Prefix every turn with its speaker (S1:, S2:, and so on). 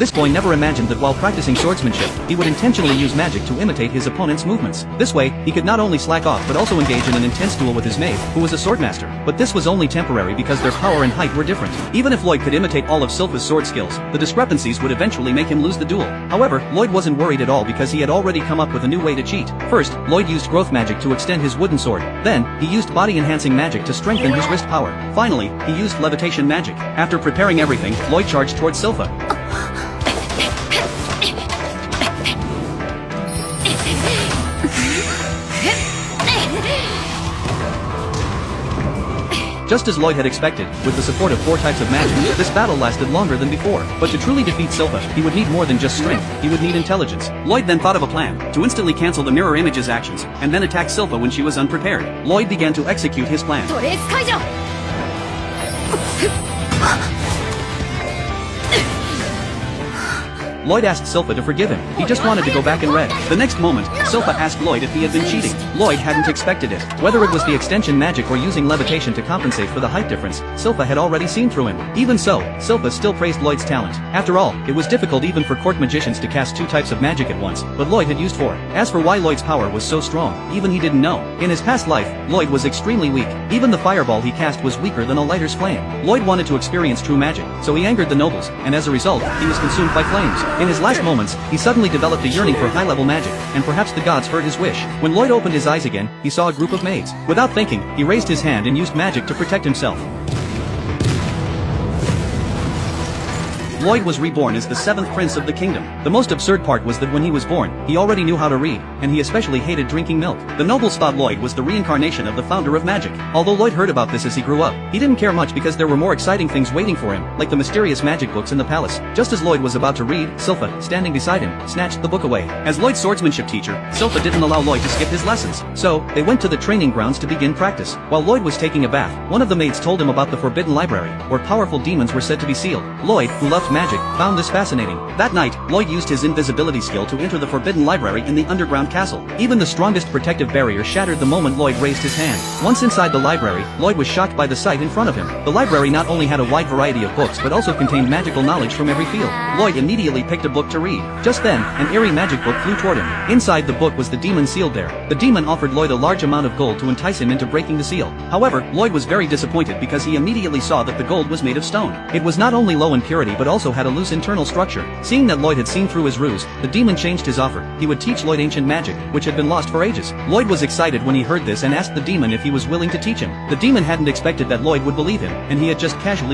S1: This boy never imagined that while practicing swordsmanship, he would intentionally use magic to imitate his opponent's movements. This way, he could not only slack off but also engage in an intense duel with his mate, who was a swordmaster. But this was only temporary because their power and height were different. Even if Lloyd could imitate all of Silpha's sword skills, the discrepancies would eventually make him lose the duel. However, Lloyd wasn't worried at all because he had already come up with a new way to cheat. First, Lloyd used growth magic to extend his wooden sword. Then, he used body-enhancing magic to strengthen his wrist power. Finally, he used levitation magic. After preparing everything, Lloyd charged towards Silpha. Just as Lloyd had expected, with the support of 4 types of magic, this battle lasted longer than before. But to truly defeat Silpha, he would need more than just strength, he would need intelligence. Lloyd then thought of a plan, to instantly cancel the mirror image's actions, and then attack Silpha when she was unprepared. Lloyd began to execute his plan. Lloyd asked Silpha to forgive him. He just wanted to go back and read. The next moment, Silpha asked Lloyd if he had been cheating. Lloyd hadn't expected it. Whether it was the extension magic or using levitation to compensate for the height difference, Silpha had already seen through him. Even so, Silpha still praised Lloyd's talent. After all, it was difficult even for court magicians to cast 2 types of magic at once, but Lloyd had used 4. As for why Lloyd's power was so strong, even he didn't know. In his past life, Lloyd was extremely weak. Even the fireball he cast was weaker than a lighter's flame. Lloyd wanted to experience true magic, so he angered the nobles, and as a result, he was consumed by flames. In his last moments, he suddenly developed a yearning for high-level magic, and perhaps the gods heard his wish. When Lloyd opened his eyes again, he saw a group of maids. Without thinking, he raised his hand and used magic to protect himself. Lloyd was reborn as the 7th prince of the kingdom. The most absurd part was that when he was born, he already knew how to read, and he especially hated drinking milk. The nobles thought Lloyd was the reincarnation of the founder of magic. Although Lloyd heard about this as he grew up, he didn't care much because there were more exciting things waiting for him, like the mysterious magic books in the palace. Just as Lloyd was about to read, Silpha, standing beside him, snatched the book away. As Lloyd's swordsmanship teacher, Silpha didn't allow Lloyd to skip his lessons. So, they went to the training grounds to begin practice. While Lloyd was taking a bath, one of the maids told him about the forbidden library, where powerful demons were said to be sealed. Lloyd, who loved magic, found this fascinating. That night, Lloyd used his invisibility skill to enter the forbidden library in the underground castle. Even the strongest protective barrier shattered the moment Lloyd raised his hand. Once inside the library, Lloyd was shocked by the sight in front of him. The library not only had a wide variety of books but also contained magical knowledge from every field. Lloyd immediately picked a book to read. Just then, an eerie magic book flew toward him. Inside the book was the demon sealed there. The demon offered Lloyd a large amount of gold to entice him into breaking the seal. However, Lloyd was very disappointed because he immediately saw that the gold was made of stone. It was not only low in purity but also had a loose internal structure. Seeing that Lloyd had seen through his ruse, the demon changed his offer. He would teach Lloyd ancient magic, which had been lost for ages. Lloyd was excited when he heard this and asked the demon if he was willing to teach him. The demon hadn't expected that Lloyd would believe him, and he had just casually